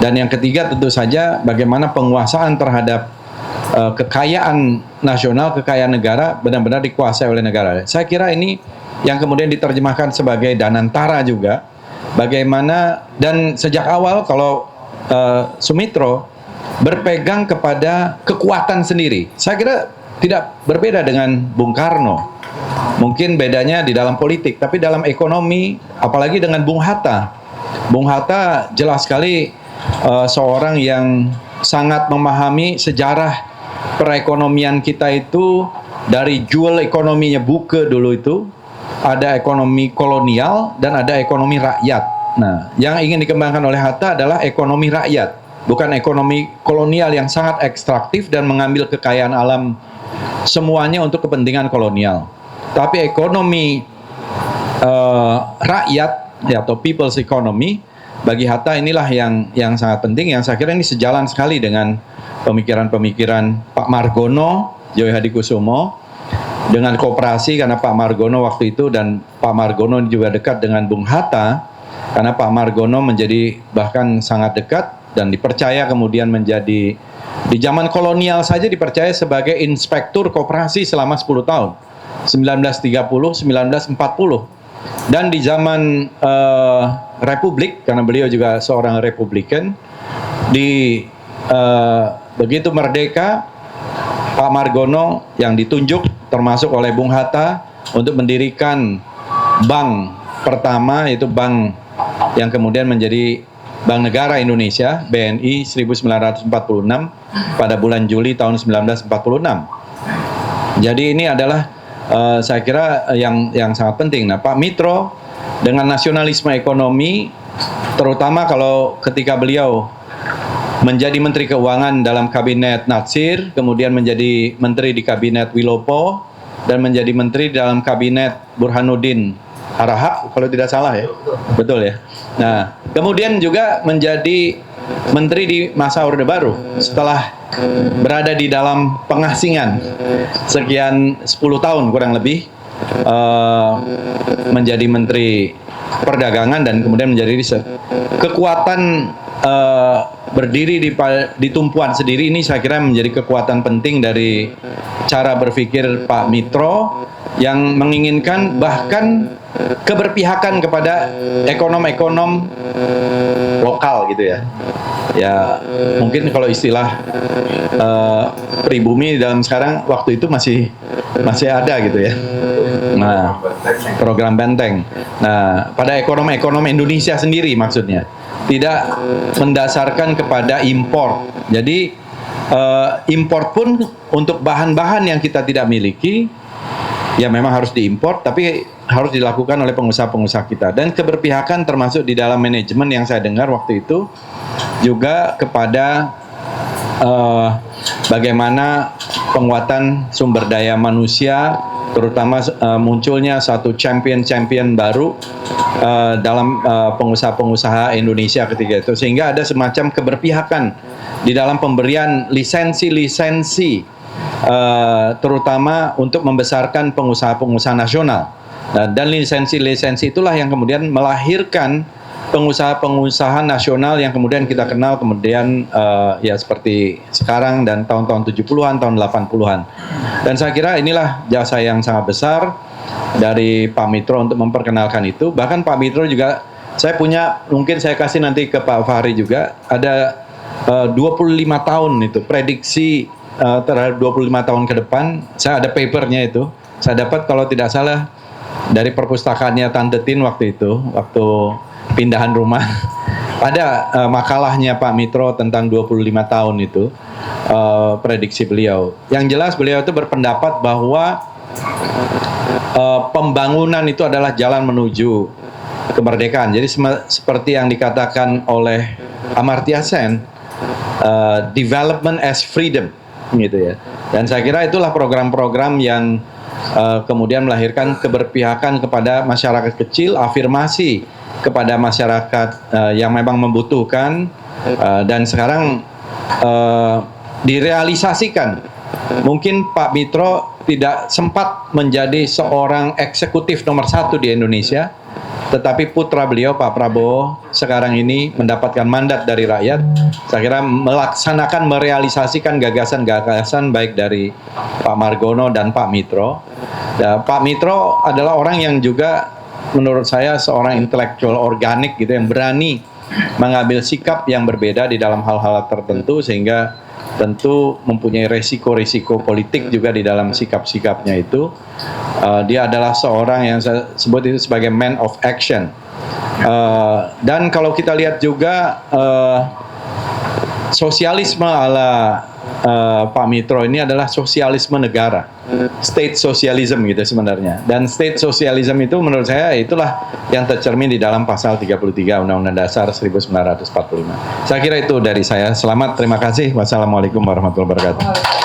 Dan yang ketiga tentu saja bagaimana penguasaan terhadap kekayaan nasional, kekayaan negara benar-benar dikuasai oleh negara. Saya kira ini yang kemudian diterjemahkan sebagai danantara juga. Bagaimana dan sejak awal kalau Sumitro berpegang kepada kekuatan sendiri. Saya kira tidak berbeda dengan Bung Karno. Mungkin bedanya di dalam politik, tapi dalam ekonomi, apalagi dengan Bung Hatta. Bung Hatta jelas sekali seorang yang sangat memahami sejarah perekonomian kita itu dari jewel ekonominya Buke dulu itu, ada ekonomi kolonial dan ada ekonomi rakyat. Nah, yang ingin dikembangkan oleh Hatta adalah ekonomi rakyat, bukan ekonomi kolonial yang sangat ekstraktif dan mengambil kekayaan alam semuanya untuk kepentingan kolonial. Tapi ekonomi rakyat ya, atau people's economy bagi Hatta inilah yang sangat penting, yang saya kira ini sejalan sekali dengan pemikiran-pemikiran Pak Margono, Joyo Hadikusumo, dengan kooperasi karena Pak Margono waktu itu, dan Pak Margono juga dekat dengan Bung Hatta karena Pak Margono menjadi bahkan sangat dekat dan dipercaya kemudian menjadi di zaman kolonial saja dipercaya sebagai inspektur koperasi selama 10 tahun. 1930-1940 dan di zaman Republik, karena beliau juga seorang Republikan, begitu merdeka Pak Margono yang ditunjuk termasuk oleh Bung Hatta untuk mendirikan bank pertama, yaitu bank yang kemudian menjadi Bank Negara Indonesia, BNI 1946 pada bulan Juli tahun 1946. Jadi ini adalah saya kira yang sangat penting. Nah, Pak Mitro dengan nasionalisme ekonomi, terutama kalau ketika beliau menjadi Menteri Keuangan dalam Kabinet Natsir, kemudian menjadi Menteri di Kabinet Wilopo, dan menjadi Menteri dalam Kabinet Burhanuddin Harahap, kalau tidak salah ya, betul ya. Nah, kemudian juga menjadi Menteri di masa Orde Baru setelah berada di dalam pengasingan sekian 10 tahun kurang lebih, menjadi Menteri Perdagangan dan kemudian menjadi riset. Kekuatan berdiri di tumpuan sendiri ini saya kira menjadi kekuatan penting dari cara berpikir Pak Mitro yang menginginkan bahkan keberpihakan kepada ekonom-ekonom lokal gitu ya. Ya mungkin kalau istilah pribumi dalam sekarang, waktu itu masih ada gitu ya. Nah, program Benteng. Nah, pada ekonom-ekonom Indonesia sendiri maksudnya, tidak mendasarkan kepada impor. Jadi impor pun untuk bahan-bahan yang kita tidak miliki, ya memang harus diimpor, tapi harus dilakukan oleh pengusaha-pengusaha kita. Dan keberpihakan termasuk di dalam manajemen yang saya dengar waktu itu juga kepada bagaimana penguatan sumber daya manusia, terutama munculnya satu champion baru dalam pengusaha-pengusaha Indonesia ketika itu, sehingga ada semacam keberpihakan di dalam pemberian lisensi terutama untuk membesarkan pengusaha-pengusaha nasional. Dan lisensi-lisensi itulah yang kemudian melahirkan pengusaha-pengusaha nasional yang kemudian kita kenal kemudian ya seperti sekarang dan tahun-tahun 70-an, tahun 80-an. Dan saya kira inilah jasa yang sangat besar dari Pak Mitro untuk memperkenalkan itu. Bahkan Pak Mitro juga, saya punya, mungkin saya kasih nanti ke Pak Fahri juga, ada 25 tahun itu, prediksi terhadap 25 tahun ke depan. Saya ada papernya itu, saya dapat kalau tidak salah dari perpustakaannya Tante Tin waktu itu, waktu pindahan rumah. Ada makalahnya Pak Mitro tentang 25 tahun itu, prediksi beliau. Yang jelas beliau itu berpendapat bahwa pembangunan itu adalah jalan menuju kemerdekaan. Jadi seperti yang dikatakan oleh Amartya Sen, development as freedom, gitu ya. Dan saya kira itulah program-program yang kemudian melahirkan keberpihakan kepada masyarakat kecil, afirmasi kepada masyarakat yang memang membutuhkan, dan sekarang direalisasikan. Mungkin Pak Mitro tidak sempat menjadi seorang eksekutif nomor 1 di Indonesia, tetapi putra beliau Pak Prabowo sekarang ini mendapatkan mandat dari rakyat. Saya kira melaksanakan, merealisasikan gagasan-gagasan baik dari Pak Margono dan Pak Mitro. Dan Pak Mitro adalah orang yang juga menurut saya seorang intelektual organik gitu, yang berani mengambil sikap yang berbeda di dalam hal-hal tertentu, sehingga tentu mempunyai resiko-resiko politik juga di dalam sikap-sikapnya itu. Dia adalah seorang yang saya sebut itu sebagai man of action. Dan kalau kita lihat juga sosialisme ala Pak Mitro ini adalah sosialisme negara, state socialism gitu sebenarnya. Dan state socialism itu menurut saya itulah yang tercermin di dalam pasal 33 Undang-Undang Dasar 1945. Saya kira itu dari saya. Selamat, terima kasih. Wassalamualaikum warahmatullahi wabarakatuh.